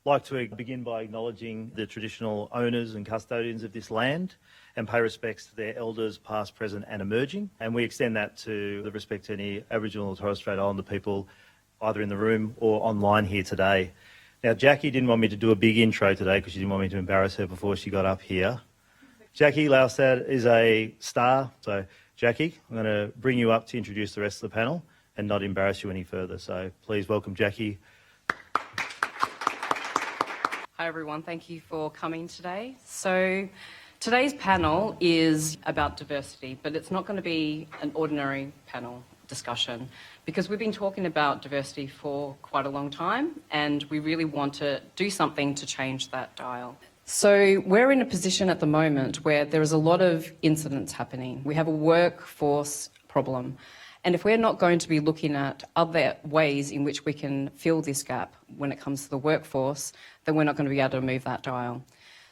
like to begin by acknowledging the traditional owners and custodians of this land and pay respects to their elders past, present and emerging. And we extend that to the respect to any Aboriginal or Torres Strait Islander people either in the room or online here today. Now, Jackie didn't want me to do a big intro today because she didn't want me to embarrass her before she got up here. Jackie Laustad is a star. So, Jackie, I'm going to bring you up to introduce the rest of the panel and not embarrass you any further. So please welcome Jackie. Hi everyone, thank you for coming today. So today's panel is about diversity, but it's not going to be an ordinary panel discussion because we've been talking about diversity for quite a long time and we really want to do something to change that dial. So we're in a position at the moment where there is a lot of incidents happening. We have a workforce problem. And if we're not going to be looking at other ways in which we can fill this gap when it comes to the workforce, then we're not going to be able to move that dial.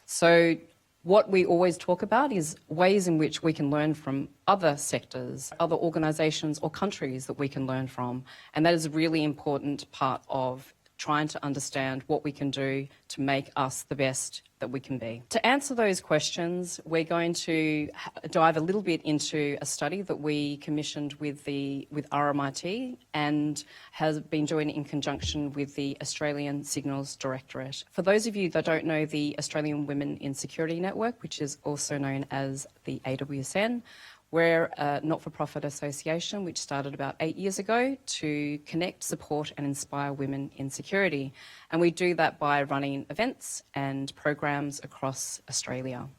So what we always talk about is ways in which we can learn from other sectors, other organisations or countries that we can learn from. And that is a really important part of trying to understand what we can do to make us the best that we can be. To answer those questions, we're going to dive a little bit into a study that we commissioned with RMIT and has been doing in conjunction with the Australian Signals Directorate. For those of you that don't know the Australian Women in Security Network, which is also known as the AWSN, we're a not-for-profit association which started about 8 years ago to connect, support and inspire women in security. And we do that by running events and programs across Australia.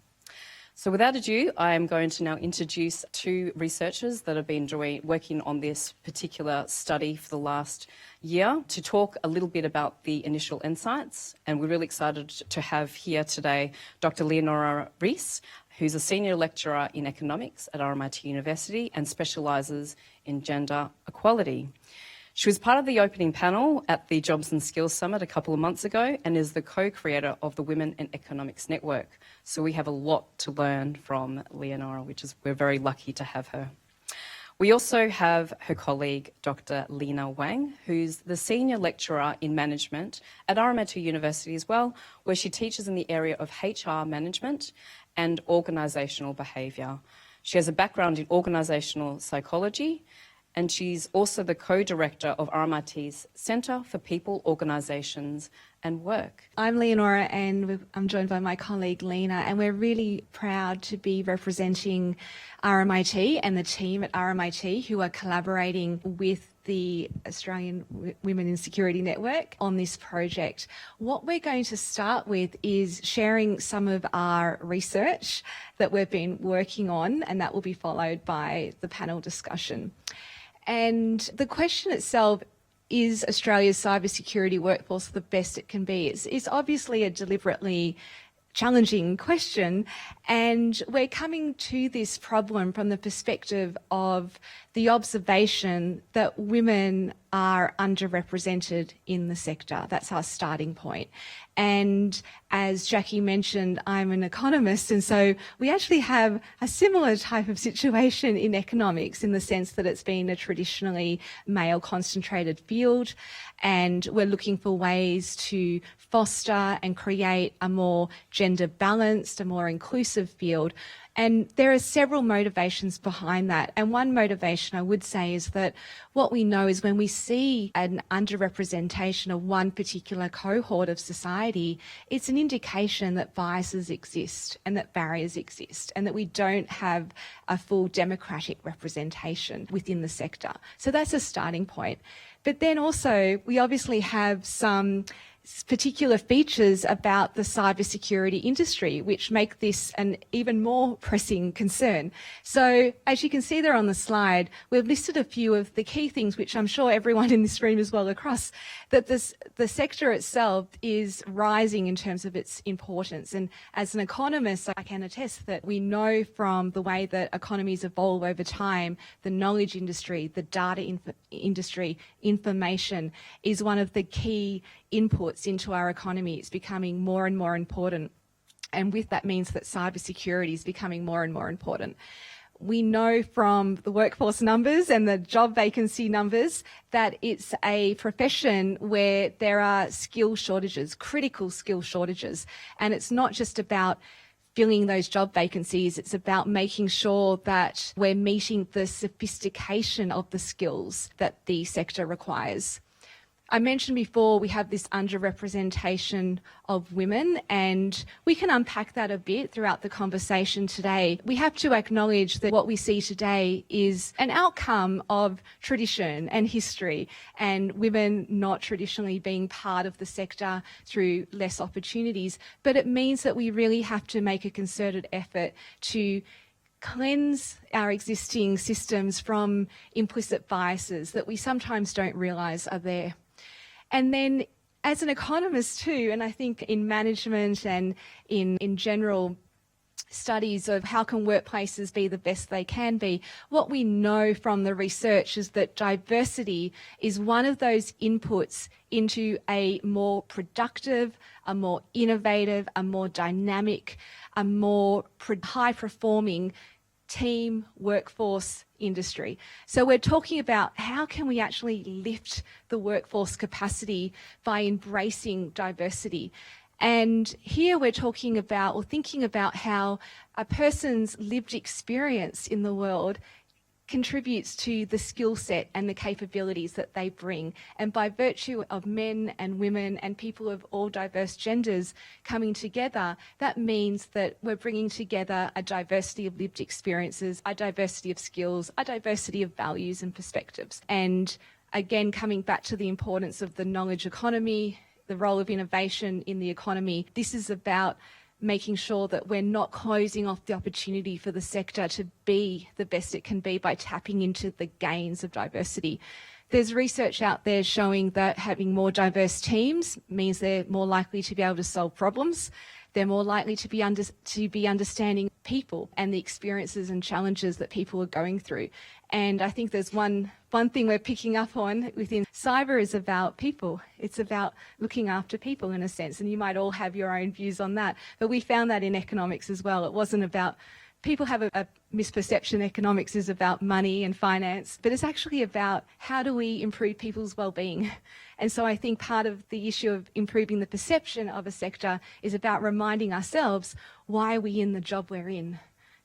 So without ado, I am going to now introduce two researchers that have been working on this particular study for the last year to talk a little bit about the initial insights. And we're really excited to have here today Dr. Leonora Risse, who's a senior lecturer in economics at RMIT University and specialises in gender equality. She was part of the opening panel at the Jobs and Skills Summit a couple of months ago and is the co-creator of the Women in Economics Network. So we have a lot to learn from Leonora, we're very lucky to have her. We also have her colleague, Dr. Lina Wang, who's the senior lecturer in management at RMIT University as well, where she teaches in the area of HR management and organisational behaviour. She has a background in organisational psychology, and she's also the co-director of RMIT's Centre for People, Organisations and Work. I'm Leonora and I'm joined by my colleague Lina, and we're really proud to be representing RMIT and the team at RMIT who are collaborating with the Australian Women in Security Network on this project. What we're going to start with is sharing some of our research that we've been working on, and that will be followed by the panel discussion. And the question itself, is Australia's cybersecurity workforce the best it can be? It's obviously a deliberately challenging question, and we're coming to this problem from the perspective of the observation that women are underrepresented in the sector. That's our starting point. And as Jackie mentioned, I'm an economist, and so we actually have a similar type of situation in economics in the sense that it's been a traditionally male-concentrated field, and we're looking for ways to foster and create a more gender-balanced, a more inclusive field. And there are several motivations behind that. And one motivation I would say is that what we know is when we see an underrepresentation of one particular cohort of society, it's an indication that biases exist and that barriers exist and that we don't have a full democratic representation within the sector. So that's a starting point. But then also we obviously have some particular features about the cybersecurity industry which make this an even more pressing concern. So as you can see there on the slide, we've listed a few of the key things which I'm sure everyone in this room is well across, that the sector itself is rising in terms of its importance. And as an economist, I can attest that we know from the way that economies evolve over time, the knowledge industry, the data industry, information is one of the key inputs into our economy. It's becoming more and more important. And with that means that cybersecurity is becoming more and more important. We know from the workforce numbers and the job vacancy numbers that it's a profession where there are skill shortages, critical skill shortages. And it's not just about filling those job vacancies, it's about making sure that we're meeting the sophistication of the skills that the sector requires. I mentioned before we have this underrepresentation of women, and we can unpack that a bit throughout the conversation today. We have to acknowledge that what we see today is an outcome of tradition and history, and women not traditionally being part of the sector through less opportunities. But it means that we really have to make a concerted effort to cleanse our existing systems from implicit biases that we sometimes don't realise are there. And then as an economist too, and I think in management and in general studies of how can workplaces be the best they can be, what we know from the research is that diversity is one of those inputs into a more productive, a more innovative, a more dynamic, a more high-performing team workforce industry. So we're talking about how can we actually lift the workforce capacity by embracing diversity. And here we're talking about or thinking about how a person's lived experience in the world contributes to the skill set and the capabilities that they bring. And by virtue of men and women and people of all diverse genders coming together, that means that we're bringing together a diversity of lived experiences, a diversity of skills, a diversity of values and perspectives. And again, coming back to the importance of the knowledge economy, the role of innovation in the economy, this is about making sure that we're not closing off the opportunity for the sector to be the best it can be by tapping into the gains of diversity. There's research out there showing that having more diverse teams means they're more likely to be able to solve problems. They're more likely to be understanding people and the experiences and challenges that people are going through. And I think there's one thing we're picking up on within cyber is about people. It's about looking after people in a sense, and you might all have your own views on that. But we found that in economics as well. It wasn't about, people have a misperception economics is about money and finance, but it's actually about how do we improve people's well-being. And so I think part of the issue of improving the perception of a sector is about reminding ourselves why are we in the job we're in,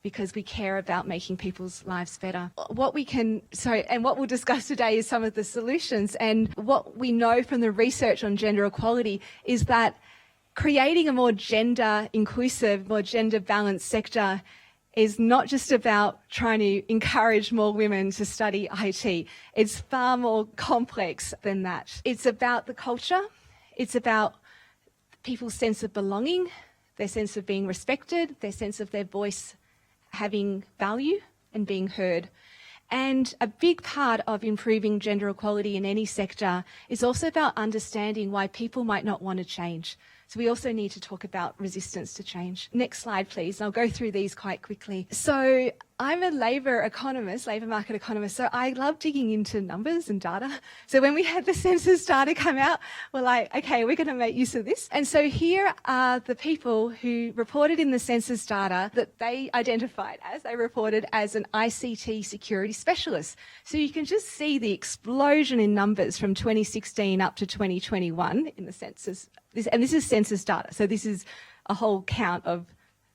because we care about making people's lives better. What we'll discuss today is some of the solutions. And what we know from the research on gender equality is that creating a more gender inclusive, more gender balanced sector is not just about trying to encourage more women to study IT. It's far more complex than that. It's about the culture. It's about people's sense of belonging, their sense of being respected, their sense of their voice having value and being heard. And a big part of improving gender equality in any sector is also about understanding why people might not want to change. So we also need to talk about resistance to change. Next slide, please. I'll go through these quite quickly. So I'm a labour market economist, so I love digging into numbers and data. So when we had the census data come out, we're like, okay, we're going to make use of this. And so here are the people who reported in the census data that they identified as, they reported as an ICT security specialist. So you can just see the explosion in numbers from 2016 up to 2021 in the census. This is census data, so this is a whole count of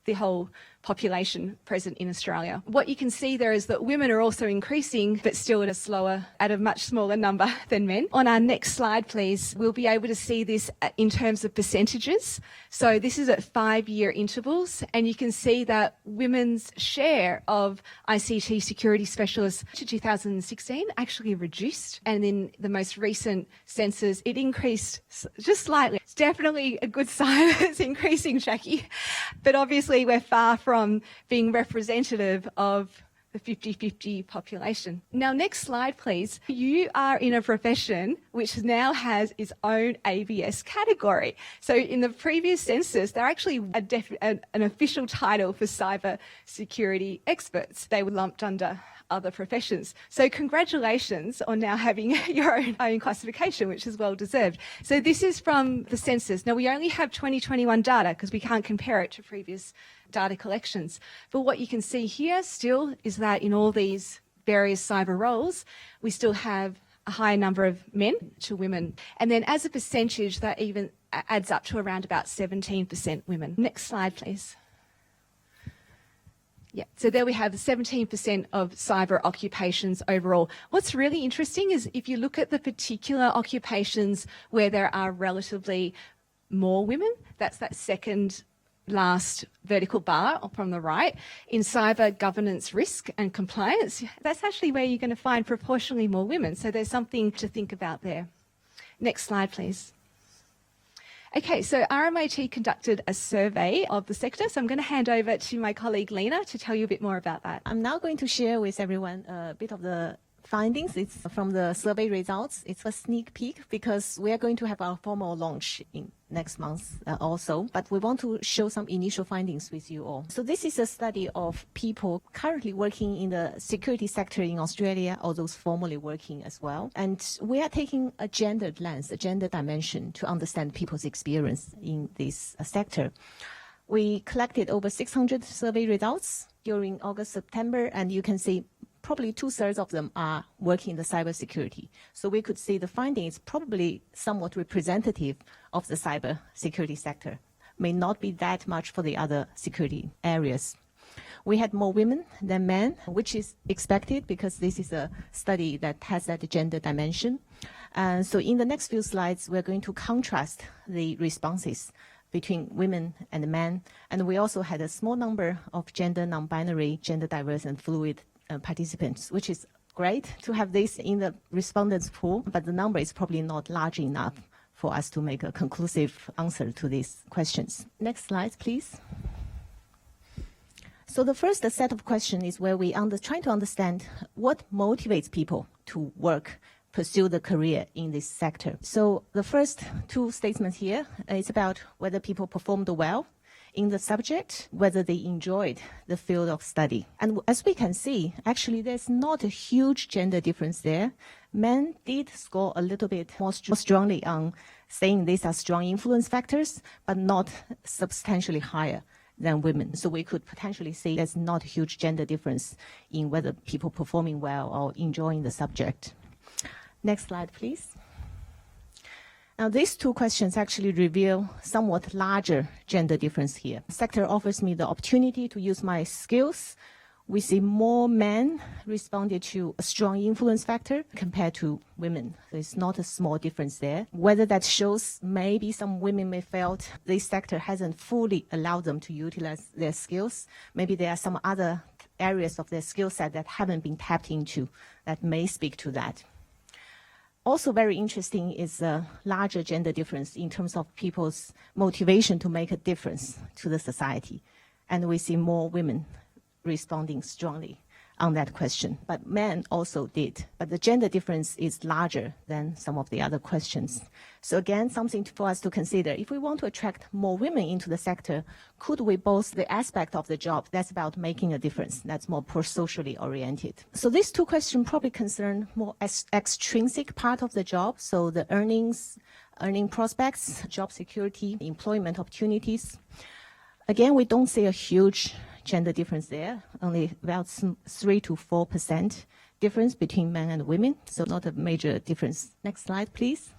the whole population present in Australia. What you can see there is that women are also increasing, but still at a much smaller number than men. On our next slide, please, we'll be able to see this in terms of percentages. So this is at 5-year intervals, and you can see that women's share of ICT security specialists to 2016 actually reduced. And in the most recent census, it increased just slightly. It's definitely a good sign it's increasing, Jackie. But obviously we're far from being representative of the 50-50 population. Now, next slide, please. You are in a profession which now has its own ABS category. So in the previous census, they're actually an official title for cyber security experts. They were lumped under other professions. So congratulations on now having your own classification, which is well deserved. So this is from the census. Now we only have 2021 data because we can't compare it to previous data collections. But what you can see here still is that in all these various cyber roles, we still have a higher number of men to women. And then as a percentage, that even adds up to around about 17% women. Next slide, please. Yeah, so there we have 17% of cyber occupations overall. What's really interesting is if you look at the particular occupations where there are relatively more women, that's that second last vertical bar from the right, in cyber governance, risk and compliance, that's actually where you're going to find proportionally more women. So there's something to think about there. Next slide, please. Okay, so RMIT conducted a survey of the sector, so I'm going to hand over to my colleague Lena to tell you a bit more about that. I'm now going to share with everyone a bit of the findings. It's from the survey results. It's a sneak peek because we are going to have our formal launch in next month also, but we want to show some initial findings with you all. So this is a study of people currently working in the security sector in Australia, or those formerly working as well. And we are taking a gendered lens, a gender dimension to understand people's experience in this sector. We collected over 600 survey results during August, September, and you can see probably 2/3 of them are working in the cybersecurity. So we could see the findings probably somewhat representative of the cybersecurity sector. May not be that much for the other security areas. We had more women than men, which is expected because this is a study that has that gender dimension. So in the next few slides, we're going to contrast the responses between women and men. And we also had a small number of gender non-binary, gender diverse and fluid participants, which is great to have this in the respondents pool, but the number is probably not large enough for us to make a conclusive answer to these questions. Next slide, please. So the first set of questions is where we trying to understand what motivates people to work, pursue the career in this sector. So the first two statements here is about whether people performed well in the subject, whether they enjoyed the field of study. And as we can see, actually, there's not a huge gender difference there. Men did score a little bit more strongly on saying these are strong influence factors, but not substantially higher than women. So we could potentially say there's not a huge gender difference in whether people performing well or enjoying the subject. Next slide, please. Now, these two questions actually reveal somewhat larger gender difference here. The sector offers me the opportunity to use my skills. We see more men responded to a strong influence factor compared to women. So it's not a small difference there. Whether that shows maybe some women may felt this sector hasn't fully allowed them to utilize their skills. Maybe there are some other areas of their skill set that haven't been tapped into that may speak to that. Also very interesting is a larger gender difference in terms of people's motivation to make a difference to the society. And we see more women responding strongly on that question. But men also did. But the gender difference is larger than some of the other questions. So again, something for us to consider. If we want to attract more women into the sector, could we both the aspect of the job that's about making a difference, that's more pro-socially oriented? So these two questions probably concern more extrinsic part of the job. So the earning prospects, job security, employment opportunities. Again, we don't see a huge gender difference there, only about 3 to 4% difference between men and women, so not a major difference. Next slide, please.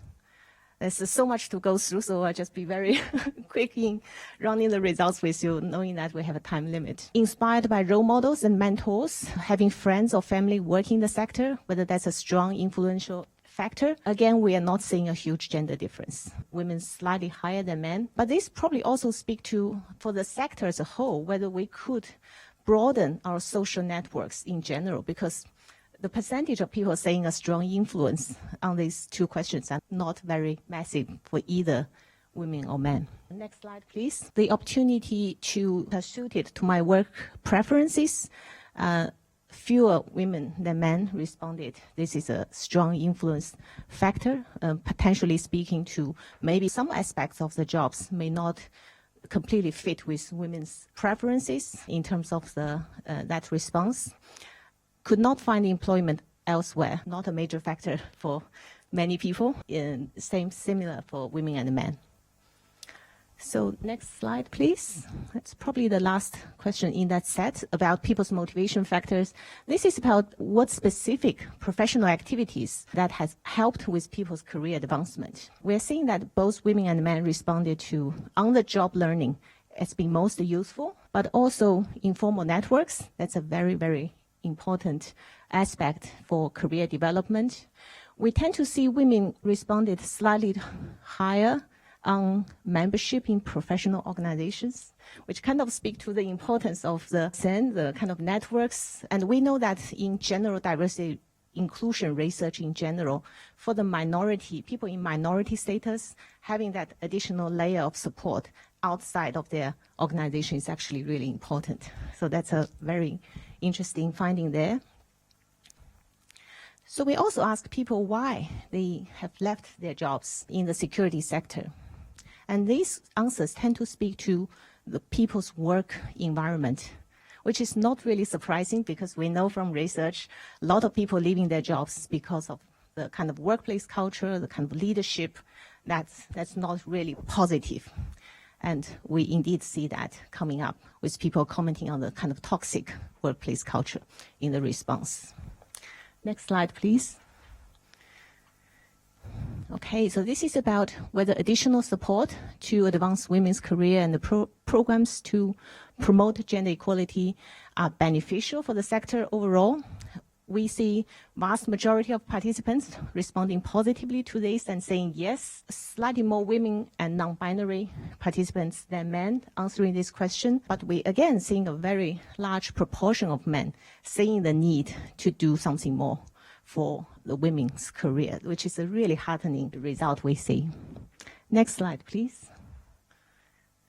There's so much to go through, so I'll just be very quick in running the results with you, knowing that we have a time limit. Inspired by role models and mentors, having friends or family working in the sector, whether that's a strong influential factor. Again, we are not seeing a huge gender difference. Women slightly higher than men, but this probably also speak to, for the sector as a whole, whether we could broaden our social networks in general, because the percentage of people saying a strong influence on these two questions are not very massive for either women or men. Next slide, please. The opportunity to suit it to my work preferences. Fewer women than men responded. This is a strong influence factor, potentially speaking to maybe some aspects of the jobs may not completely fit with women's preferences in terms of that response. Could not find employment elsewhere, not a major factor for many people, similar for women and men. So next slide, please. That's probably the last question in that set about people's motivation factors. This is about what specific professional activities that has helped with people's career advancement. We're seeing that both women and men responded to on-the-job learning as being most useful, but also informal networks. That's a very, very important aspect for career development. We tend to see women responded slightly higher on membership in professional organizations, which kind of speak to the importance of the kind of networks. And we know that in general diversity inclusion research in general, for the minority, people in minority status, having that additional layer of support outside of their organization is actually really important. So that's a very interesting finding there. So we also ask people why they have left their jobs in the security sector. And these answers tend to speak to the people's work environment, which is not really surprising because we know from research, a lot of people leaving their jobs because of the kind of workplace culture, the kind of leadership that's not really positive. And we indeed see that coming up with people commenting on the kind of toxic workplace culture in the response. Next slide, please. Okay, so this is about whether additional support to advance women's career and the programs to promote gender equality are beneficial for the sector overall. We see vast majority of participants responding positively to this and saying yes, slightly more women and non-binary participants than men answering this question. But we again seeing a very large proportion of men saying the need to do something more for the women's career, which is a really heartening result we see. Next slide, please.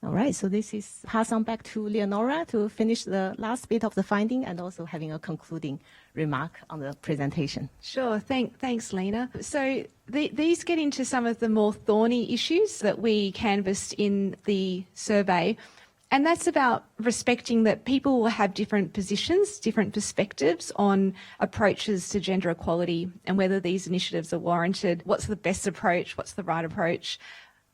All right, so this is pass on back to Leonora to finish the last bit of the finding and also having a concluding remark on the presentation. Sure, thanks, Lena. So these get into some of the more thorny issues that we canvassed in the survey. And that's about respecting that people will have different positions, different perspectives on approaches to gender equality and whether these initiatives are warranted. What's the best approach? What's the right approach?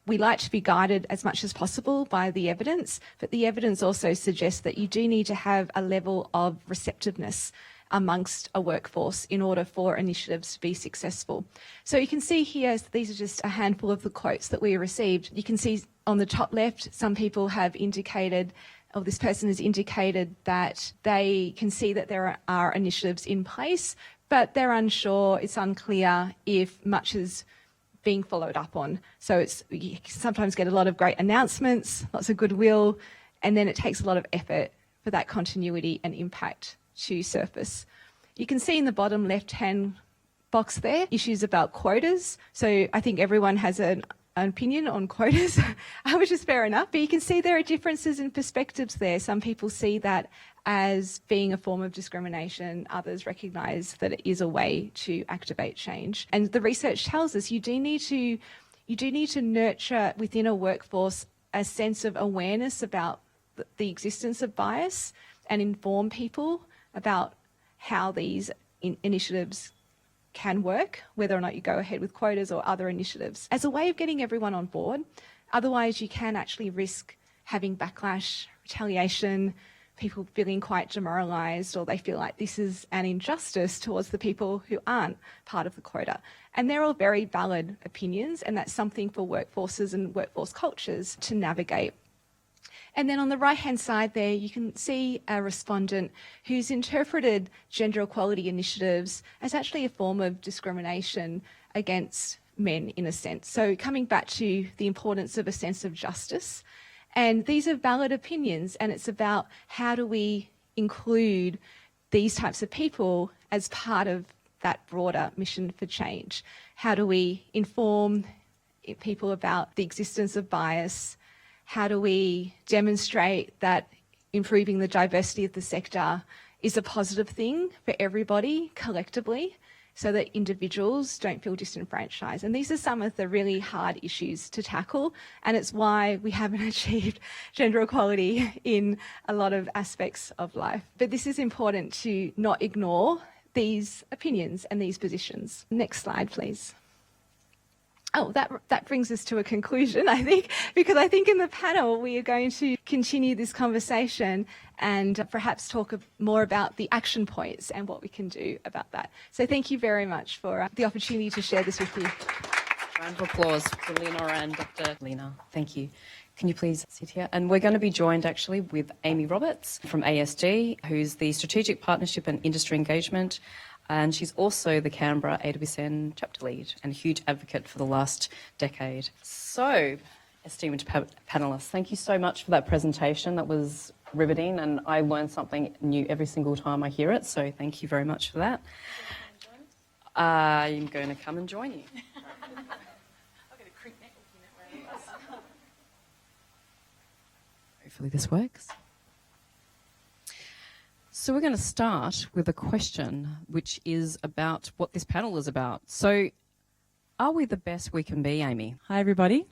We like to be guided as much as possible by the evidence, but the evidence also suggests that you do need to have a level of receptiveness amongst a workforce in order for initiatives to be successful. So you can see here, these are just a handful of the quotes that we received. You can see on the top left, some people have indicated, or this person has indicated that they can see that there are initiatives in place, but they're unsure, it's unclear if much is being followed up on. So you sometimes get a lot of great announcements, lots of goodwill, and then it takes a lot of effort for that continuity and impact to surface. You can see in the bottom left-hand box there, issues about quotas. So I think everyone has an opinion on quotas, which is fair enough. But you can see there are differences in perspectives there. Some people see that as being a form of discrimination. Others recognise that it is a way to activate change. And the research tells us you do need to nurture within a workforce a sense of awareness about the existence of bias and inform people about how these initiatives can work, whether or not you go ahead with quotas or other initiatives, as a way of getting everyone on board. Otherwise, you can actually risk having backlash, retaliation, people feeling quite demoralised, or they feel like this is an injustice towards the people who aren't part of the quota. And they're all very valid opinions, and that's something for workforces and workforce cultures to navigate. And then on the right-hand side there, you can see a respondent who's interpreted gender equality initiatives as actually a form of discrimination against men, in a sense. So coming back to the importance of a sense of justice. And these are valid opinions, and it's about how do we include these types of people as part of that broader mission for change? How do we inform people about the existence of bias? How do we demonstrate that improving the diversity of the sector is a positive thing for everybody collectively so that individuals don't feel disenfranchised? And these are some of the really hard issues to tackle, and it's why we haven't achieved gender equality in a lot of aspects of life. But this is important to not ignore these opinions and these positions. Next slide, please. Oh, that brings us to a conclusion, I think, because I think in the panel we are going to continue this conversation and perhaps talk more about the action points and what we can do about that. So thank you very much for the opportunity to share this with you. Round of applause for Leonora and Dr. Lena. Thank you. Can you please sit here? And we're going to be joined actually with Amy Roberts from ASD, who's the Strategic Partnership and Industry Engagement, and she's also the Canberra AWSN chapter lead and a huge advocate for the last decade. So, esteemed panellists, thank you so much for that presentation. That was riveting, and I learn something new every single time I hear it, so thank you very much for that. I'm going to come and join you. Hopefully this works. So we're going to start with a question which is about what this panel is about. So are we the best we can be, Amy? Hi, everybody.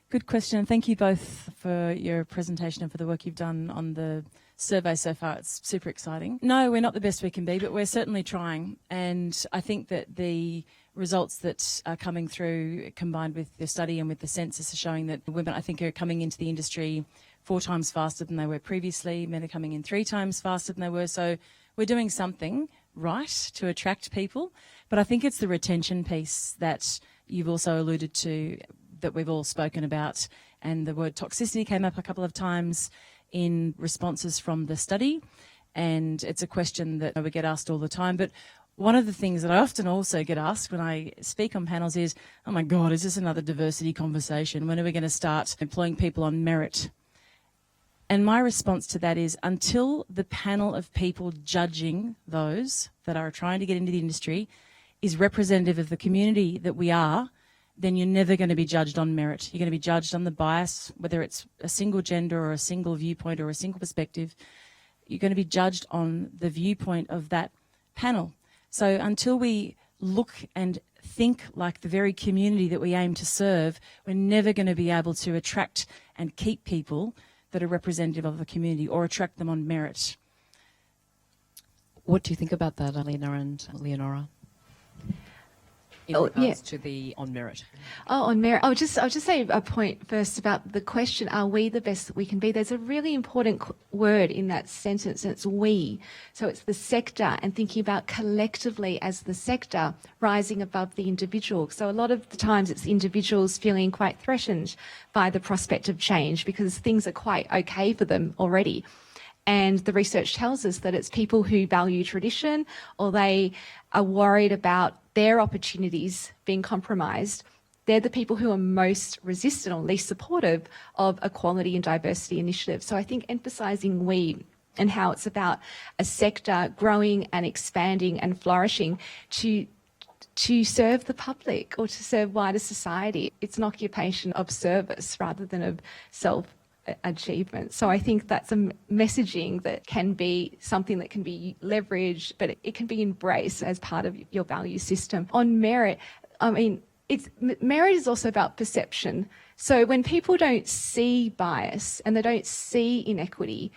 Good question. Thank you both for your presentation and for the work you've done on the survey so far. It's super exciting. No, we're not the best we can be, but we're certainly trying. And I think that the results that are coming through, combined with the study and with the census, are showing that women, I think, are coming into the industry 4 times faster than they were previously. Men are coming in 3 times faster than they were. So we're doing something right to attract people. But I think it's the retention piece that you've also alluded to, that we've all spoken about. And the word toxicity came up a couple of times in responses from the study. And it's a question that we get asked all the time. But one of the things that I often also get asked when I speak on panels is, oh my God, is this another diversity conversation? When are we going to start employing people on merit? And my response to that is, until the panel of people judging those that are trying to get into the industry is representative of the community that we are, then you're never going to be judged on merit. You're going to be judged on the bias, whether it's a single gender or a single viewpoint or a single perspective. You're going to be judged on the viewpoint of that panel. So until we look and think like the very community that we aim to serve, we're never going to be able to attract and keep people that are representative of the community or attract them on merit. What do you think about that, Alina and Leonora? In regards to the on merit. Oh, on merit. I'll just say a point first about the question, are we the best that we can be? There's a really important word in that sentence, and it's we. So it's the sector, and thinking about collectively as the sector rising above the individual. So a lot of the times it's individuals feeling quite threatened by the prospect of change because things are quite okay for them already. And the research tells us that it's people who value tradition, or they are worried about their opportunities being compromised. They're the people who are most resistant or least supportive of equality and diversity initiatives. So I think emphasising we and how it's about a sector growing and expanding and flourishing to serve the public or to serve wider society. It's an occupation of service rather than of self-achievement. So I think that's a messaging that can be something that can be leveraged, but it can be embraced as part of your value system. On merit, I mean, merit is also about perception. So when people don't see bias and they don't see inequity,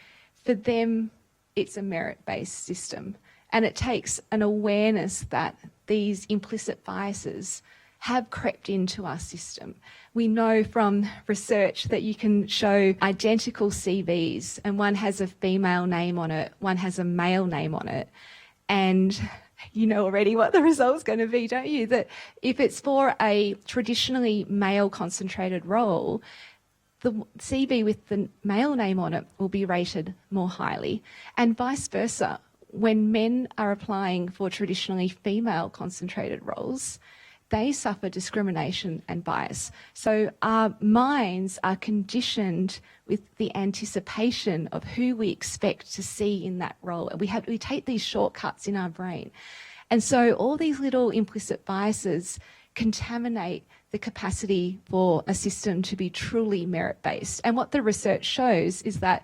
for them, it's a merit-based system. And it takes an awareness that these implicit biases have crept into our system. We know from research that you can show identical CVs and one has a female name on it, one has a male name on it, and you know already what the result's going to be, don't you? That if it's for a traditionally male-concentrated role, the CV with the male name on it will be rated more highly, and vice versa. When men are applying for traditionally female-concentrated roles, they suffer discrimination and bias. So our minds are conditioned with the anticipation of who we expect to see in that role. We take these shortcuts in our brain. And so all these little implicit biases contaminate the capacity for a system to be truly merit-based. And what the research shows is that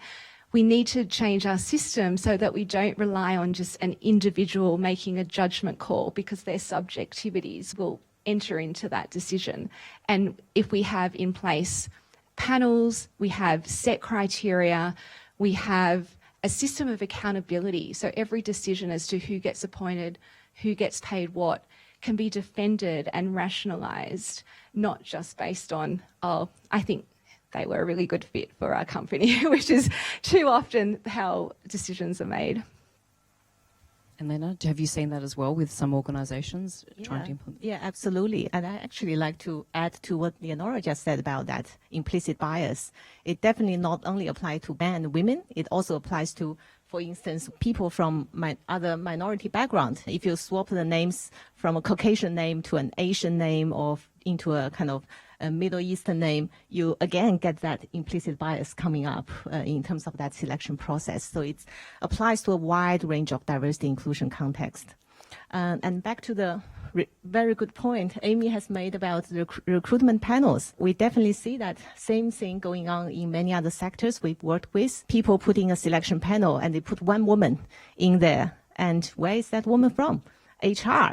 we need to change our system so that we don't rely on just an individual making a judgment call, because their subjectivities will enter into that decision. And if we have in place panels, we have set criteria, we have a system of accountability. So every decision as to who gets appointed, who gets paid what, can be defended and rationalized, not just based on, oh, I think they were a really good fit for our company, which is too often how decisions are made. And Lena, have you seen that as well with some organisations trying to implement? Yeah, absolutely. And I actually like to add to what Leonora just said about that implicit bias. It definitely not only applies to men and women, it also applies to, for instance, people from other minority background. If you swap the names from a Caucasian name to an Asian name or into a kind of a Middle Eastern name, you again get that implicit bias coming up in terms of that selection process. So it applies to a wide range of diversity inclusion context. And back to the very good point Amy has made about the recruitment panels. We definitely see that same thing going on in many other sectors we've worked with. People putting a selection panel and they put one woman in there. And where is that woman from? HR.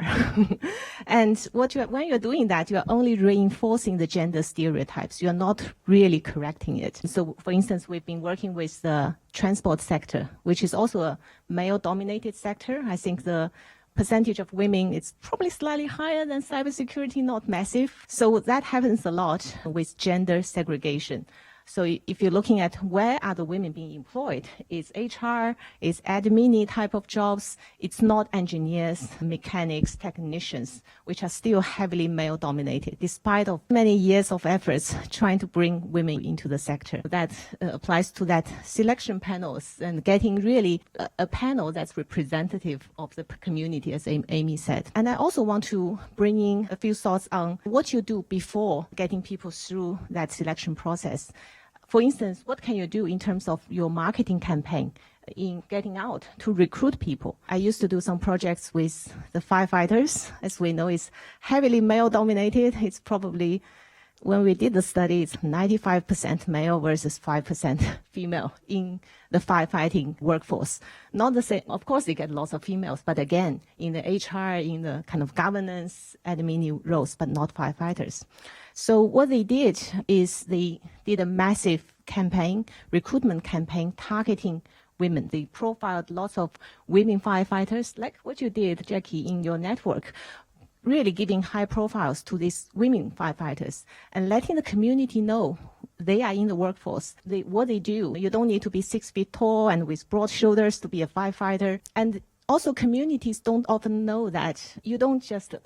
And when you're doing that, you're only reinforcing the gender stereotypes. You're not really correcting it. So, for instance, we've been working with the transport sector, which is also a male-dominated sector. I think the percentage of women is probably slightly higher than cybersecurity, not massive. So that happens a lot with gender segregation. So if you're looking at where are the women being employed, it's HR, it's admin type of jobs, it's not engineers, mechanics, technicians, which are still heavily male dominated, despite of many years of efforts trying to bring women into the sector. That applies to that selection panels and getting really a panel that's representative of the community, as Amy said. And I also want to bring in a few thoughts on what you do before getting people through that selection process. For instance, what can you do in terms of your marketing campaign in getting out to recruit people? I used to do some projects with the firefighters. As we know, it's heavily male-dominated. It's probably, when we did the study, it's 95% male versus 5% female in the firefighting workforce. Not the same. Of course, they get lots of females, but again, in the HR, in the kind of governance, admin roles, but not firefighters. So what they did is they did a massive campaign, recruitment campaign, targeting women. They profiled lots of women firefighters, like what you did, Jackie, in your network, really giving high profiles to these women firefighters and letting the community know they are in the workforce. What they do, you don't need to be 6 feet tall and with broad shoulders to be a firefighter. And also communities don't often know that you don't just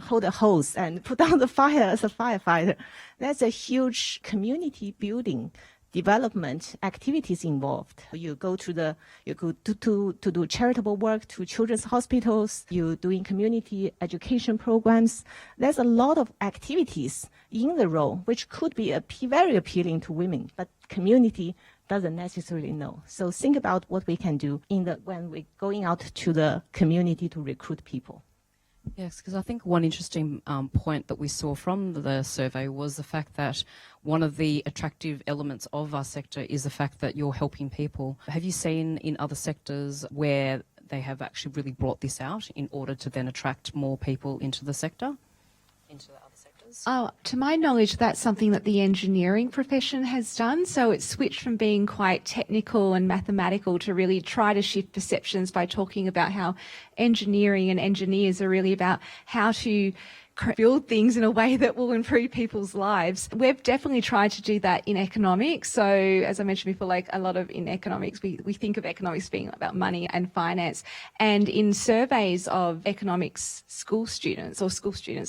hold a hose and put out the fire as a firefighter. That's a huge community building development activities involved. You go to do charitable work to children's hospitals. You're doing community education programs. There's a lot of activities in the role which could be very appealing to women, but community doesn't necessarily know. So think about what we can do when we're going out to the community to recruit people. Yes, because I think one interesting point that we saw from the survey was the fact that one of the attractive elements of our sector is the fact that you're helping people. Have you seen in other sectors where they have actually really brought this out in order to then attract more people into the sector, into the other sectors? Oh, to my knowledge, that's something that the engineering profession has done. So it's switched from being quite technical and mathematical to really try to shift perceptions by talking about how engineering and engineers are really about how to build things in a way that will improve people's lives. We've definitely tried to do that in economics. So as I mentioned before, like a lot of in economics, we think of economics being about money and finance. And in surveys of economics school students,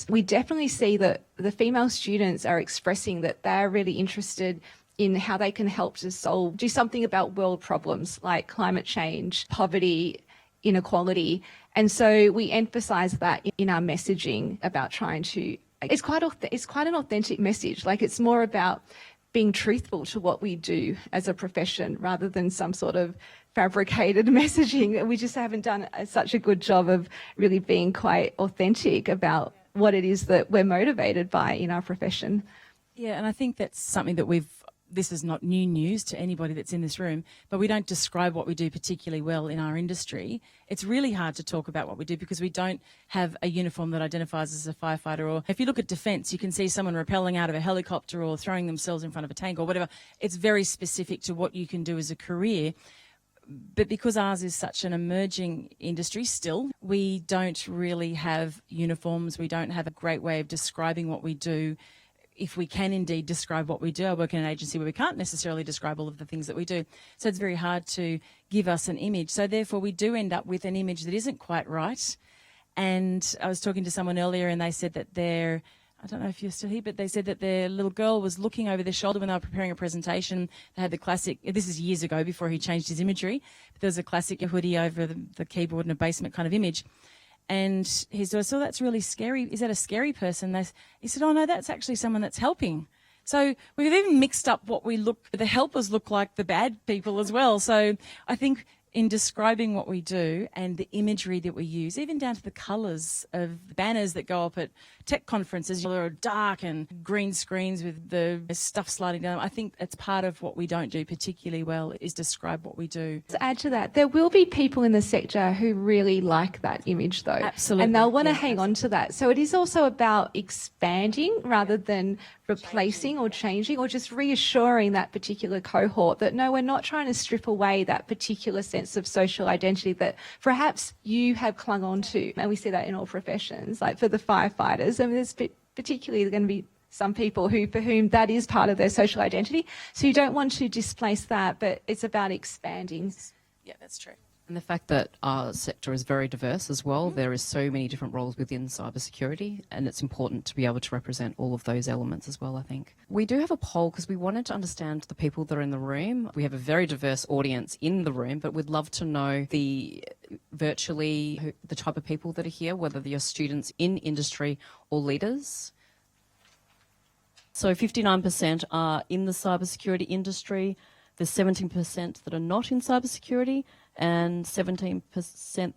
we definitely see that the female students are expressing that they're really interested in how they can help to do something about world problems like climate change, poverty, inequality. And so we emphasize that in our messaging about trying to, it's quite an authentic message. Like it's more about being truthful to what we do as a profession rather than some sort of fabricated messaging. We just haven't done such a good job of really being quite authentic about what it is that we're motivated by in our profession. Yeah, and I think that's something that this is not new news to anybody that's in this room, but we don't describe what we do particularly well in our industry. It's really hard to talk about what we do because we don't have a uniform that identifies as a firefighter. Or if you look at defence, you can see someone rappelling out of a helicopter or throwing themselves in front of a tank or whatever. It's very specific to what you can do as a career. But because ours is such an emerging industry still, we don't really have uniforms. We don't have a great way of describing what we do. If we can indeed describe what we do, I work in an agency where we can't necessarily describe all of the things that we do. So it's very hard to give us an image. So therefore we do end up with an image that isn't quite right. And I was talking to someone earlier and they said that I don't know if you're still here, but they said that their little girl was looking over their shoulder when they were preparing a presentation. They had the classic, this is years ago before he changed his imagery, but there was a classic hoodie over the keyboard in a basement kind of image. And he said, so that's really scary. Is that a scary person? He said, oh no, that's actually someone that's helping. So we've even mixed up the helpers look like the bad people as well. So I think in describing what we do and the imagery that we use, even down to the colours of the banners that go up at tech conferences, there are dark and green screens with the stuff sliding down. I think it's part of what we don't do particularly well is describe what we do. To add to that, there will be people in the sector who really like that image though. Absolutely. And they'll want to hang on to that. So it is also about expanding rather than replacing or changing or just reassuring that particular cohort that no, we're not trying to strip away that particular sense of social identity that perhaps you have clung on to. And we see that in all professions, like for the firefighters. I mean, there's particularly going to be some people for whom that is part of their social identity. So you don't want to displace that, but it's about expanding. Yeah, that's true. And the fact that our sector is very diverse as well, there is so many different roles within cybersecurity, and it's important to be able to represent all of those elements as well, I think. We do have a poll because we wanted to understand the people that are in the room. We have a very diverse audience in the room, but we'd love to know the type of people that are here, whether they're students in industry or leaders. So 59% are in the cybersecurity industry. There's 17% that are not in cybersecurity and 17%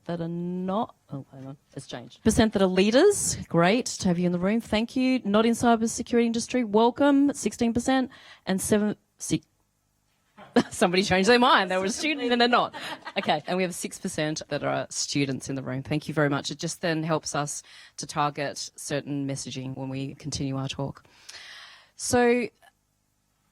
that are not. Oh, hang on, it's changed. Percent that are leaders. Great to have you in the room. Thank you. Not in cybersecurity industry. Welcome. 16% and somebody changed their mind. They were a student and they're not. Okay. And we have 6% that are students in the room. Thank you very much. It just then helps us to target certain messaging when we continue our talk. So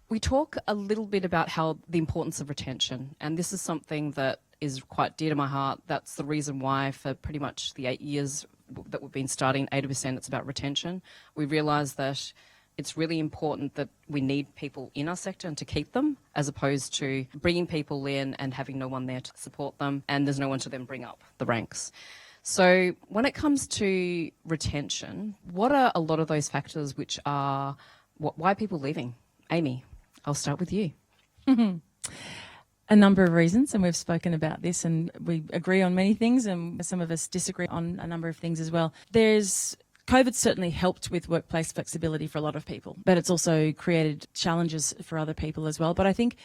we talk a little bit about the importance of retention, and this is something that is quite dear to my heart. That's the reason why for pretty much the 8 years that we've been starting AWSN, it's about retention. We realise that it's really important that we need people in our sector and to keep them, as opposed to bringing people in and having no one there to support them, and there's no one to then bring up the ranks. So when it comes to retention, what are a lot of those factors which are why are people leaving? Amy, I'll start with you. A number of reasons, and we've spoken about this, and we agree on many things, and some of us disagree on a number of things as well. COVID certainly helped with workplace flexibility for a lot of people, but it's also created challenges for other people as well. But I think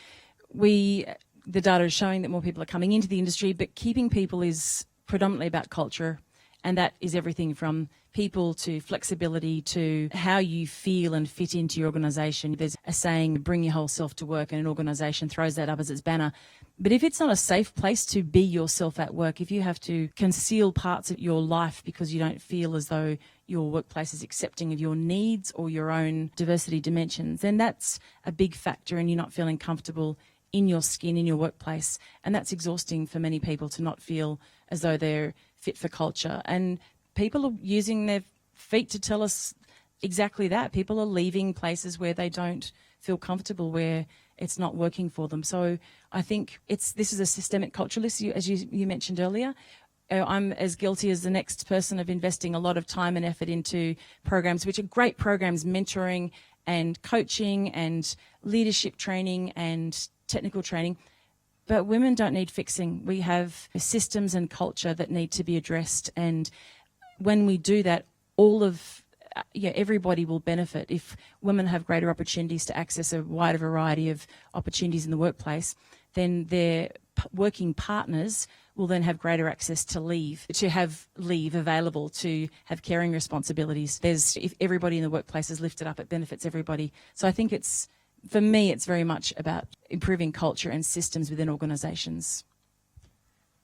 the data is showing that more people are coming into the industry, but keeping people is predominantly about culture. And that is everything from people to flexibility to how you feel and fit into your organisation. There's a saying, bring your whole self to work, and an organisation throws that up as its banner. But if it's not a safe place to be yourself at work, if you have to conceal parts of your life because you don't feel as though your workplace is accepting of your needs or your own diversity dimensions, then that's a big factor, and you're not feeling comfortable in your skin, in your workplace. And that's exhausting for many people to not feel as though they're fit for culture. And people are using their feet to tell us exactly that. People are leaving places where they don't feel comfortable, where it's not working for them. So I think this is a systemic culturalist, as you mentioned earlier. I'm as guilty as the next person of investing a lot of time and effort into programs, which are great programs, mentoring and coaching and leadership training and technical training. But women don't need fixing. We have systems and culture that need to be addressed. And when we do that, everybody will benefit. If women have greater opportunities to access a wider variety of opportunities in the workplace, then their working partners will then have greater access to have leave available, to have caring responsibilities. If everybody in the workplace is lifted up, it benefits everybody. So I think for me, it's very much about improving culture and systems within organisations.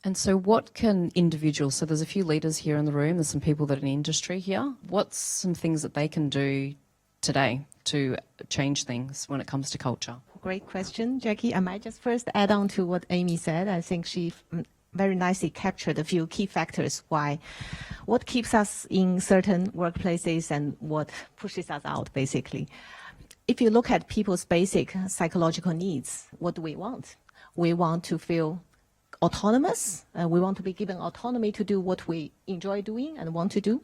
And so what can individuals, so there's a few leaders here in the room, there's some people that are in industry here, what's some things that they can do today to change things when it comes to culture? great question, Jackie. I might just first add on to what Amy said. I think she very nicely captured a few key factors what keeps us in certain workplaces and what pushes us out, basically. If you look at people's basic psychological needs, what do we want? We want to feel autonomous. We want to be given autonomy to do what we enjoy doing and want to do.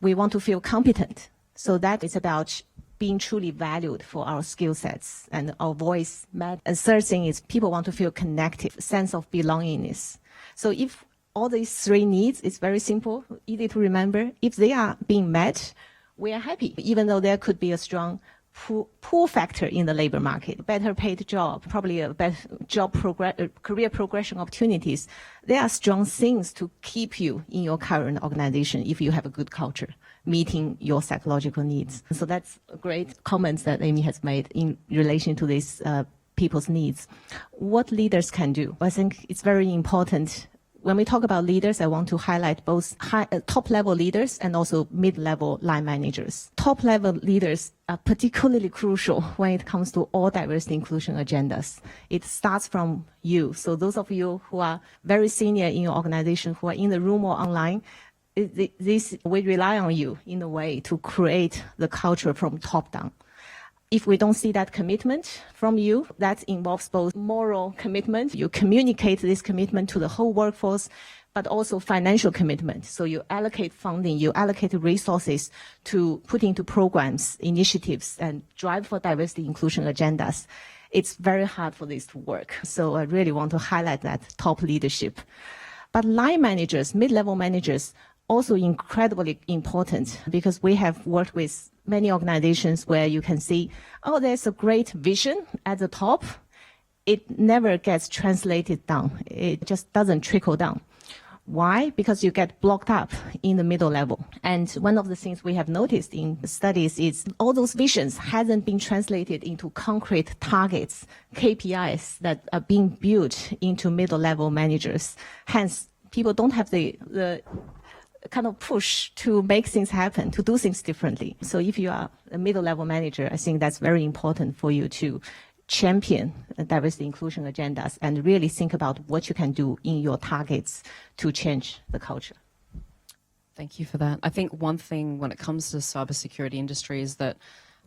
We want to feel competent. So that is about being truly valued for our skill sets and our voice matters. And third thing is people want to feel connected, sense of belongingness. So if all these three needs, it's very simple, easy to remember. If they are being met, we are happy, even though there could be a strong pull factor in the labor market, better paid job, probably a better job career progression opportunities. There are strong things to keep you in your current organization if you have a good culture, meeting your psychological needs. So that's a great comments that Amy has made in relation to these people's needs. What leaders can do? I think it's very important. When we talk about leaders, I want to highlight both top-level leaders and also mid-level line managers. Top-level leaders are particularly crucial when it comes to all diversity inclusion agendas. It starts from you. So those of you who are very senior in your organization, who are in the room or online, we rely on you in a way to create the culture from top down. If we don't see that commitment from you, that involves both moral commitment. You communicate this commitment to the whole workforce, but also financial commitment. So you allocate funding, you allocate resources to put into programs, initiatives, and drive for diversity inclusion agendas. It's very hard for this to work. So I really want to highlight that top leadership. But line managers, mid-level managers, also incredibly important because we have worked with many organizations where you can see, oh, there's a great vision at the top. It never gets translated down. It just doesn't trickle down. Why? Because you get blocked up in the middle level. And one of the things we have noticed in the studies is all those visions hasn't been translated into concrete targets, KPIs that are being built into middle level managers. Hence, people don't have the kind of push to make things happen, to do things differently. So if you are a middle-level manager, I think that's very important for you to champion diversity inclusion agendas and really think about what you can do in your targets to change the culture. Thank you for that. I think one thing when it comes to the cybersecurity industry is that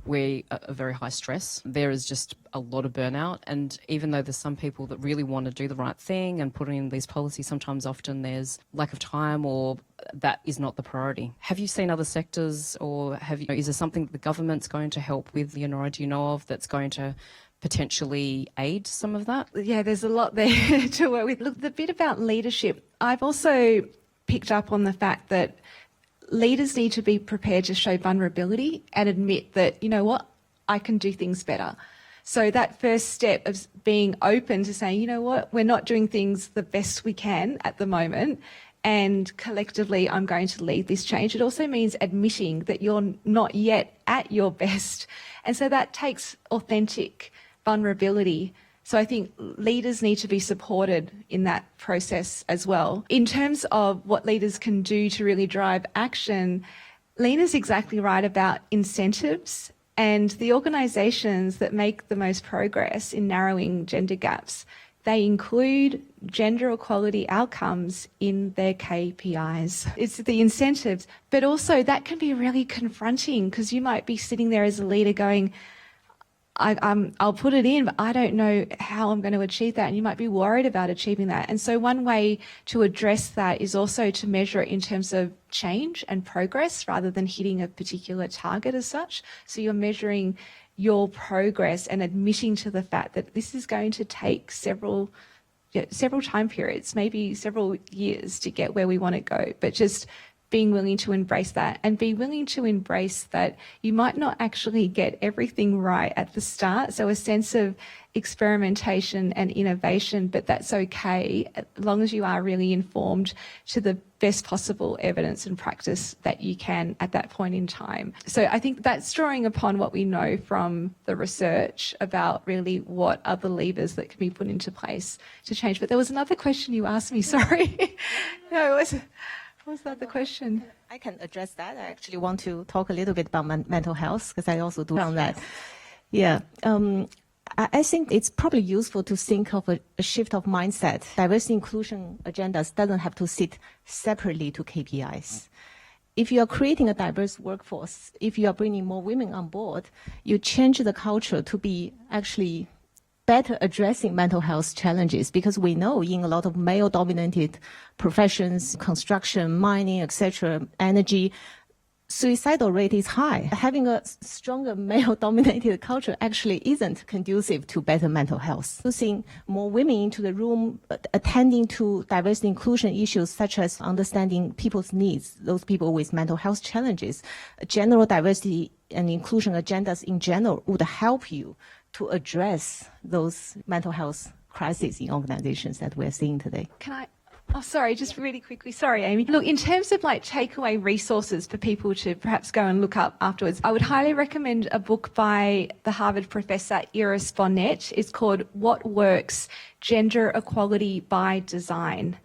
we are very high stress. There is just a lot of burnout. And even though there's some people that really want to do the right thing and put in these policies, often there's lack of time or that is not the priority. Have you seen other sectors or is there something that the government's going to help with, Leonora, do you know of, that's going to potentially aid some of that? Yeah, there's a lot there to work with. Look, the bit about leadership, I've also picked up on the fact that leaders need to be prepared to show vulnerability and admit that, you know what, I can do things better. So that first step of being open to saying, you know what, we're not doing things the best we can at the moment, and collectively I'm going to lead this change. It also means admitting that you're not yet at your best. And so that takes authentic vulnerability. So I think leaders need to be supported in that process as well. In terms of what leaders can do to really drive action, Lena's exactly right about incentives, and the organisations that make the most progress in narrowing gender gaps, they include gender equality outcomes in their KPIs. It's the incentives, but also that can be really confronting because you might be sitting there as a leader going, I'll put it in, but I don't know how I'm going to achieve that. And you might be worried about achieving that. And so one way to address that is also to measure it in terms of change and progress rather than hitting a particular target as such. So you're measuring your progress and admitting to the fact that this is going to take several time periods, maybe several years to get where we want to go, but just being willing to embrace that and be willing to embrace that you might not actually get everything right at the start. So a sense of experimentation and innovation, but that's okay as long as you are really informed to the best possible evidence and practice that you can at that point in time. So I think that's drawing upon what we know from the research about really what are the levers that can be put into place to change. But there was another question you asked me, sorry. No, it was... What was that the question? I can address that. I actually want to talk a little bit about mental health because I also do on that. Yeah. I think it's probably useful to think of a shift of mindset. Diversity inclusion agendas doesn't have to sit separately to KPIs. If you are creating a diverse workforce, if you are bringing more women on board, you change the culture to be actually better addressing mental health challenges, because we know in a lot of male-dominated professions, construction, mining, etc., energy, suicidal rate is high. Having a stronger male-dominated culture actually isn't conducive to better mental health. Using more women into the room, attending to diversity inclusion issues such as understanding people's needs, those people with mental health challenges, general diversity and inclusion agendas in general would help you to address those mental health crises in organizations that we're seeing today. Can I? Oh, sorry, just really quickly. Sorry, Amy. Look, in terms of like takeaway resources for people to perhaps go and look up afterwards, I would highly recommend a book by the Harvard professor Iris Bonet. It's called What Works? Gender Equality by Design,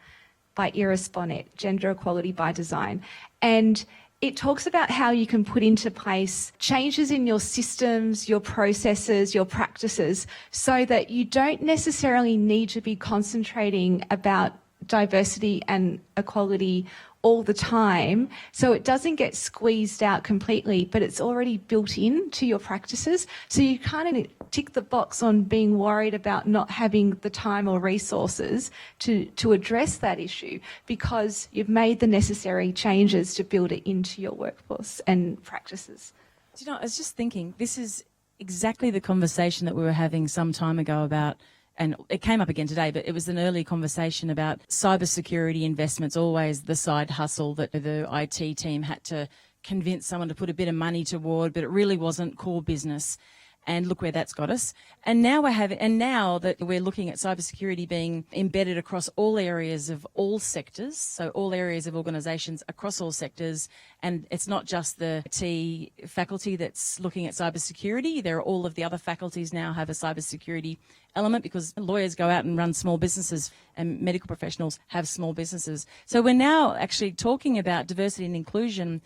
by Iris Bonet, Gender Equality by Design. And it talks about how you can put into place changes in your systems, your processes, your practices, so that you don't necessarily need to be concentrating about diversity and equality all the time, so it doesn't get squeezed out completely, but it's already built in to your practices. So you kind of tick the box on being worried about not having the time or resources to address that issue, because you've made the necessary changes to build it into your workforce and practices. Do you know, I was just thinking, this is exactly the conversation that we were having some time ago about, and it came up again today, but it was an early conversation about cybersecurity investments, always the side hustle that the IT team had to convince someone to put a bit of money toward, but it really wasn't core business. And look where that's got us. And now now that we're looking at cybersecurity being embedded across all areas of all sectors, so all areas of organisations across all sectors, and it's not just the IT faculty that's looking at cybersecurity. There are all of the other faculties now have a cybersecurity element, because lawyers go out and run small businesses and medical professionals have small businesses. So we're now actually talking about diversity and inclusion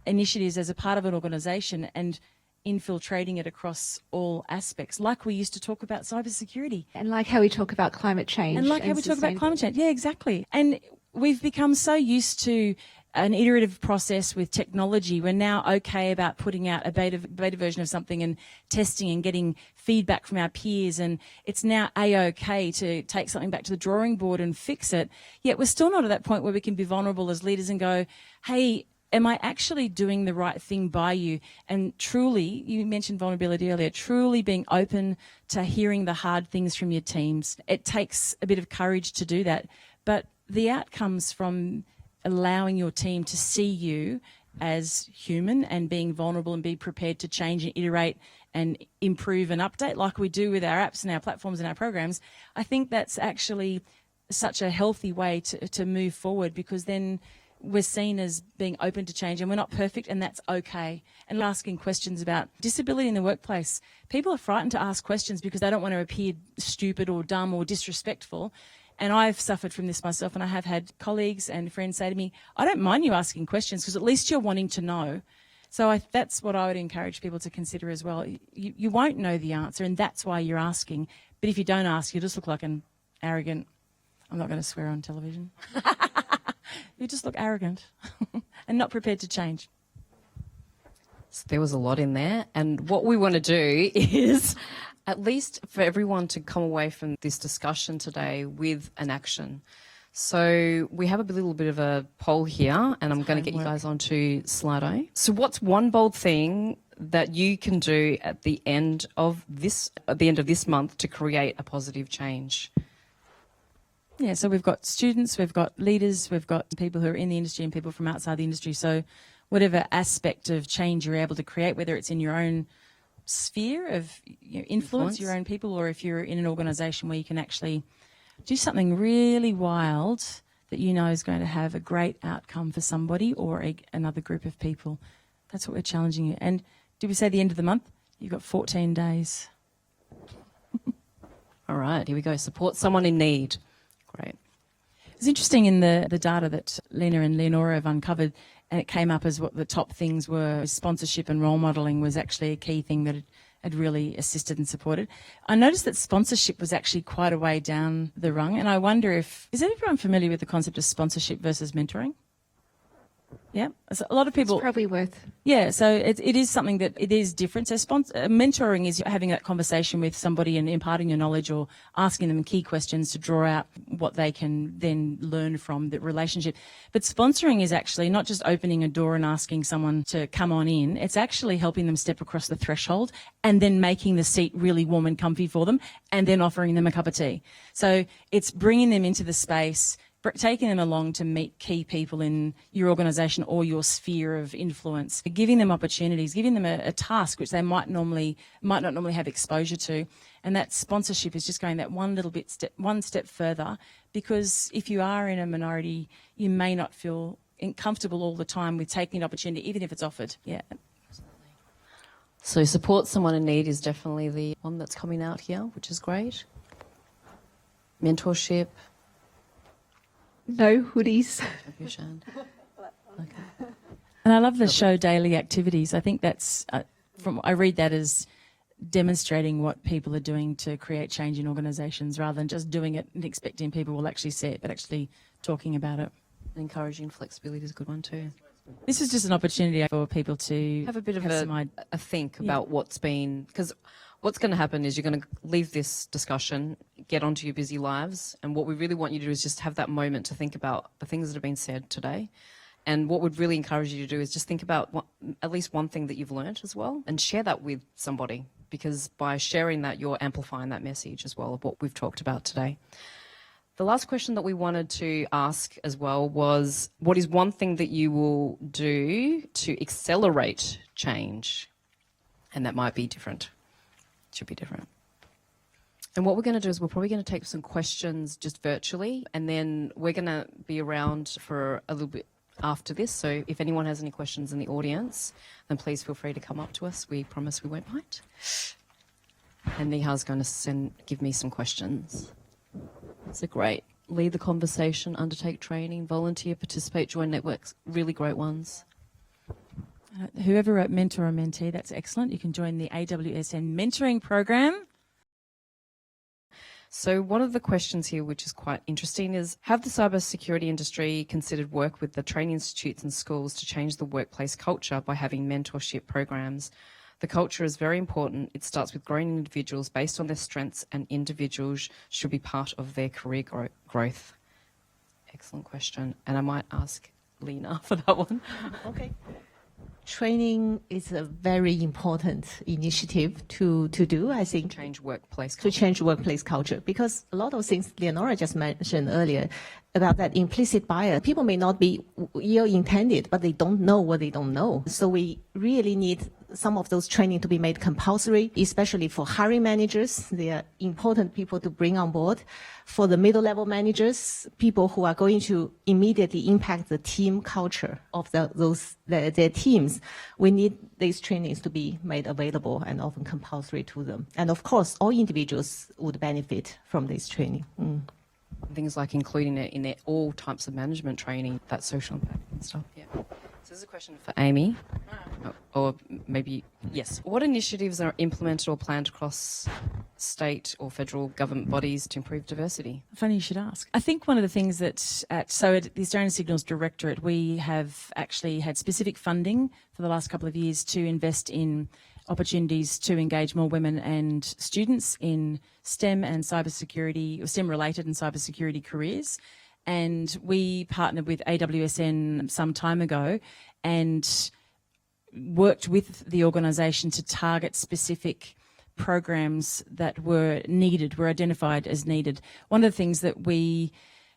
initiatives as a part of an organisation and infiltrating it across all aspects, like we used to talk about cybersecurity. And like how we talk about climate change. And like how we talk about climate change. Yeah, exactly. And we've become so used to an iterative process with technology. We're now okay about putting out a beta version of something and testing and getting feedback from our peers. And it's now A-OK to take something back to the drawing board and fix it. Yet we're still not at that point where we can be vulnerable as leaders and go, hey, am I actually doing the right thing by you? And truly, you mentioned vulnerability earlier, truly being open to hearing the hard things from your teams. It takes a bit of courage to do that, but the outcomes from allowing your team to see you as human and being vulnerable and be prepared to change and iterate and improve and update like we do with our apps and our platforms and our programs, I think that's actually such a healthy way to move forward, because then we're seen as being open to change, and we're not perfect, and that's okay. And asking questions about disability in the workplace. People are frightened to ask questions because they don't want to appear stupid or dumb or disrespectful. And I've suffered from this myself, and I have had colleagues and friends say to me, I don't mind you asking questions because at least you're wanting to know. So that's what I would encourage people to consider as well. You won't know the answer, and that's why you're asking. But if you don't ask, you just look like an arrogant, I'm not going to swear on television. You just look arrogant and not prepared to change. So there was a lot in there. And what we want to do is, at least for everyone to come away from this discussion today with an action. So we have a little bit of a poll here, and I'm going to get you guys onto Slido. So what's one bold thing that you can do at the end of this month to create a positive change? Yeah, so we've got students, we've got leaders, we've got people who are in the industry and people from outside the industry. So whatever aspect of change you're able to create, whether it's in your own sphere of influence, your own people, or if you're in an organisation where you can actually do something really wild that you know is going to have a great outcome for somebody or another group of people. That's what we're challenging you. And did we say the end of the month? You've got 14 days. All right, here we go. Support someone in need. Great. It's interesting in the data that Lena and Leonora have uncovered, and it came up as what the top things were. Sponsorship and role modelling was actually a key thing that had really assisted and supported. I noticed that sponsorship was actually quite a way down the rung, and I wonder is everyone familiar with the concept of sponsorship versus mentoring? Yeah, so a lot of people. It's probably worth. Yeah, so it is something that it is different. So mentoring is having that conversation with somebody and imparting your knowledge or asking them key questions to draw out what they can then learn from the relationship. But sponsoring is actually not just opening a door and asking someone to come on in. It's actually helping them step across the threshold and then making the seat really warm and comfy for them and then offering them a cup of tea. So it's bringing them into the space, taking them along to meet key people in your organisation or your sphere of influence, giving them opportunities, giving them a task which they might not normally have exposure to, and that sponsorship is just going that one step further, because if you are in a minority, you may not feel comfortable all the time with taking an opportunity, even if it's offered. Yeah. So support someone in need is definitely the one that's coming out here, which is great. Mentorship. No hoodies. Okay. And I love the show daily activities. I think that's I read that as demonstrating what people are doing to create change in organisations, rather than just doing it and expecting people will actually see it, but actually talking about it. Encouraging flexibility is a good one too. This is just an opportunity for people to Have a bit of a think Yeah. about what's been, because what's going to happen is you're going to leave this discussion, get onto your busy lives, and what we really want you to do is just have that moment to think about the things that have been said today. And what we'd really encourage you to do is just think about at least one thing that you've learnt as well, and share that with somebody, because by sharing that, you're amplifying that message as well of what we've talked about today. The last question that we wanted to ask as well was, what is one thing that you will do to accelerate change? And that might be different. Should be different. And what we're going to do is we're probably going to take some questions just virtually, and then we're going to be around for a little bit after this. So if anyone has any questions in the audience, then please feel free to come up to us. We promise we won't bite. And Niha's going to give me some questions. So great. Lead the conversation, undertake training, volunteer, participate, join networks. Really great ones. Whoever wrote mentor or mentee, that's excellent. You can join the AWSN mentoring program. So one of the questions here, which is quite interesting, is have the cybersecurity industry considered work with the training institutes and schools to change the workplace culture by having mentorship programs? The culture is very important. It starts with growing individuals based on their strengths, and individuals should be part of their career growth. Excellent question. And I might ask Lena for that one. Okay. Training is a very important initiative to do, I think. Change workplace To culture. change workplace culture, because a lot of things Leonora just mentioned earlier about that implicit bias. People may not be ill-intended, but they don't know what they don't know. So we really need some of those training to be made compulsory, especially for hiring managers. They are important people to bring on board. For the middle-level managers, people who are going to immediately impact the team culture of their teams, we need these trainings to be made available and often compulsory to them. And of course, all individuals would benefit from this training. Things like including it in all types of management training, that social impact and stuff. Yeah. So this is a question for Amy, or maybe, yes. What initiatives are implemented or planned across state or federal government bodies to improve diversity? Funny you should ask. I think one of the things that at the Australian Signals Directorate, we have actually had specific funding for the last couple of years to invest in opportunities to engage more women and students in STEM and cybersecurity, or STEM-related and cybersecurity careers. And we partnered with AWSN some time ago and worked with the organisation to target specific programs that were identified as needed. One of the things that we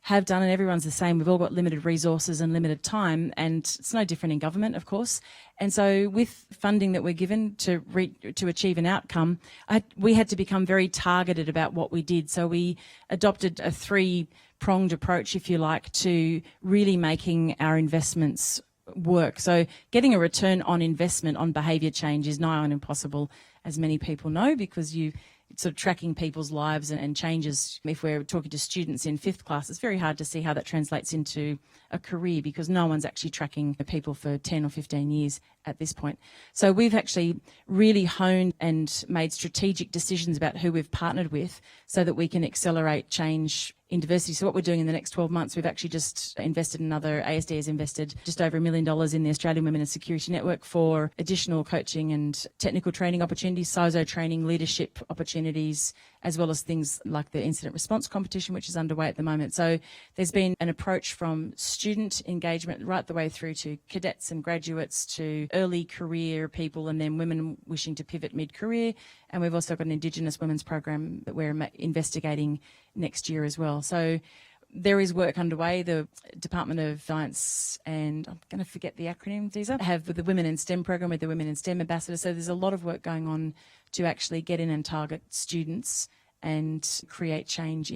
have done, and everyone's the same, we've all got limited resources and limited time, and it's no different in government, of course. And so with funding that we're given to achieve an outcome, we had to become very targeted about what we did. So we adopted a three-pronged approach, if you like, to really making our investments work. So getting a return on investment on behaviour change is nigh on impossible, as many people know, because it's sort of tracking people's lives and changes. If we're talking to students in 5th class, it's very hard to see how that translates into a career, because no one's actually tracking people for 10 or 15 years. at this point. So we've actually really honed and made strategic decisions about who we've partnered with so that we can accelerate change in diversity. So what we're doing in the next 12 months, we've actually just ASD has invested just over $1 million in the Australian Women in Security Network for additional coaching and technical training opportunities, SISO training, leadership opportunities, as well as things like the incident response competition, which is underway at the moment. So there's been an approach from student engagement right the way through to cadets and graduates to early career people and then women wishing to pivot mid-career. And we've also got an Indigenous women's program that we're investigating next year as well. So there is work underway. The Department of Science and I'm going to forget the acronym, Deezer, have the Women in STEM program with the Women in STEM ambassador. So there's a lot of work going on to actually get in and target students and create change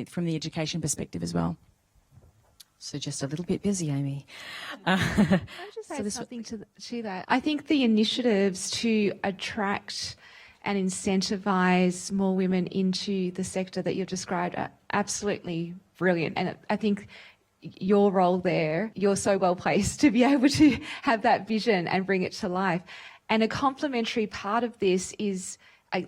from the education perspective as well. So just a little bit busy, Amy. Can I just add something to that? I think the initiatives to attract and incentivise more women into the sector that you've described are absolutely brilliant. And I think your role there, you're so well placed to be able to have that vision and bring it to life. And a complementary part of this is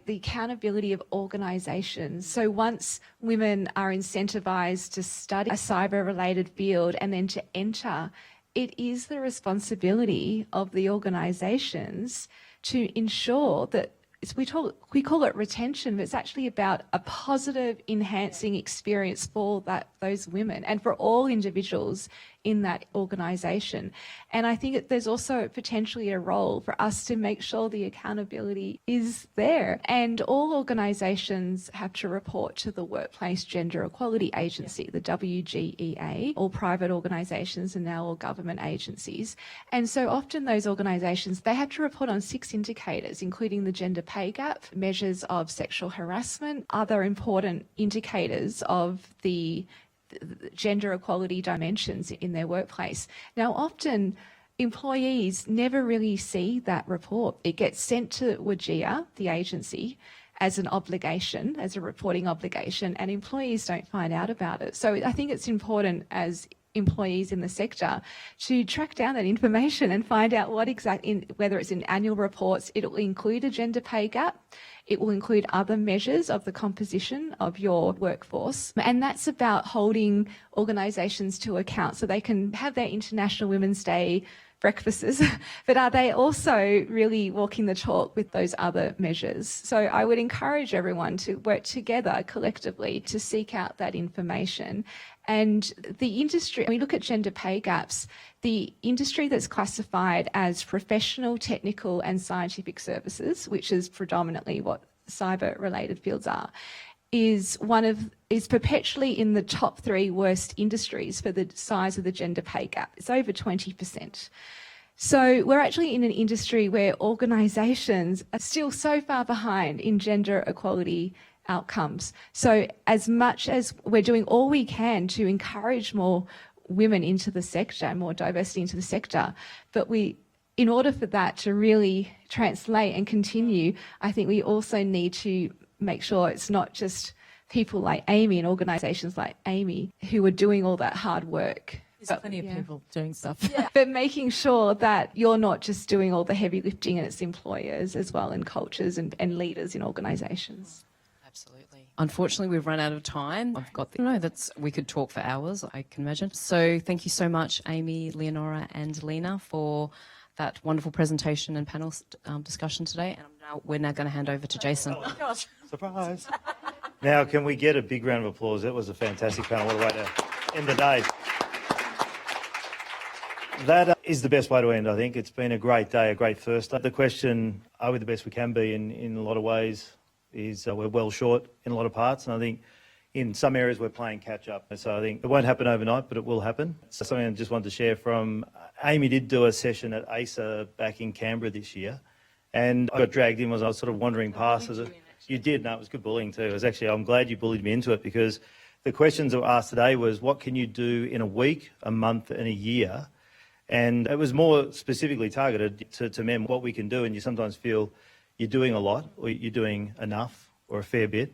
the accountability of organisations. So once women are incentivised to study a cyber-related field and then to enter, it is the responsibility of the organisations to ensure that we call it retention, but it's actually about a positive, enhancing experience for those women and for all individuals in that organisation. And I think there's also potentially a role for us to make sure the accountability is there. And all organisations have to report to the Workplace Gender Equality Agency, the WGEA. All private organisations and now all government agencies. And so often those organisations, they have to report on 6 indicators, including the gender pay gap, measures of sexual harassment, other important indicators of the gender equality dimensions in their workplace. Now, often employees never really see that report. It gets sent to WGEA, the agency, as an obligation, as a reporting obligation, and employees don't find out about it. So I think it's important as employees in the sector to track down that information and find out what whether it's in annual reports, it will include a gender pay gap. It will include other measures of the composition of your workforce. And that's about holding organisations to account so they can have their International Women's Day breakfasts, but are they also really walking the talk with those other measures? So I would encourage everyone to work together collectively to seek out that information. And the industry, when we look at gender pay gaps, the industry that's classified as professional, technical and scientific services, which is predominantly what cyber-related fields are, is perpetually in the top 3 worst industries for the size of the gender pay gap. It's over 20%. So we're actually in an industry where organisations are still so far behind in gender equality outcomes. So as much as we're doing all we can to encourage more women into the sector, more diversity into the sector, but in order for that to really translate and continue, I think we also need to make sure it's not just people like Amy and organisations like Amy who are doing all that hard work. There's plenty of people doing stuff. Yeah. But making sure that you're not just doing all the heavy lifting, and it's employers as well and cultures and leaders in organisations. Absolutely. Unfortunately, we've run out of time. We could talk for hours, I can imagine. So thank you so much, Amy, Leonora and Lena, for that wonderful presentation and panel discussion today. And we're now going to hand over to Jason. Oh, gosh. Surprise. Now, can we get a big round of applause? That was a fantastic panel. What a way to end the day. That is the best way to end, I think. It's been a great day, a great first day. The question, are we the best we can be in a lot of ways, is we're well short in a lot of parts. And I think in some areas we're playing catch up. So I think it won't happen overnight, but it will happen. So something I just wanted to share from, Amy did do a session at ASA back in Canberra this year. And I got dragged in as I was sort of wandering past. You did, no, it was good bullying too. It was actually, I'm glad you bullied me into it, because the questions that were asked today was, what can you do in a week, a month and a year? And it was more specifically targeted to men, what we can do. And you sometimes feel you're doing a lot, or you're doing enough, or a fair bit.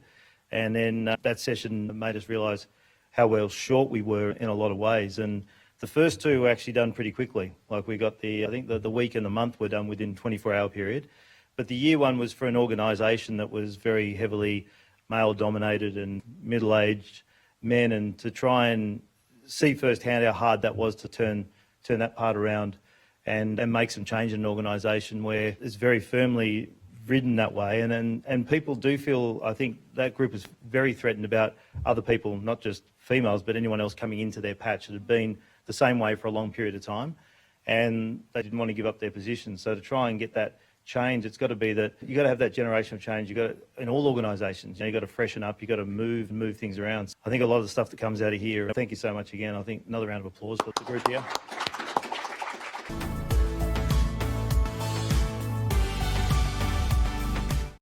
And then that session made us realise how well short we were in a lot of ways. And The first two were actually done pretty quickly. Like we got I think the week and the month were done within 24-hour period. But the year one was for an organisation that was very heavily male-dominated and middle-aged men, and to try and see firsthand how hard that was to turn that part around and make some change in an organisation where it's very firmly ridden that way. And people do feel, I think that group is very threatened about other people, not just females, but anyone else coming into their patch that had been the same way for a long period of time, and they didn't want to give up their position. So to try and get that change, it's got to be that you got to have that generation of change. You got to, in all organisations, you got to freshen up. You got to move things around. I think a lot of the stuff that comes out of here. Thank you so much again. I think another round of applause for the group here.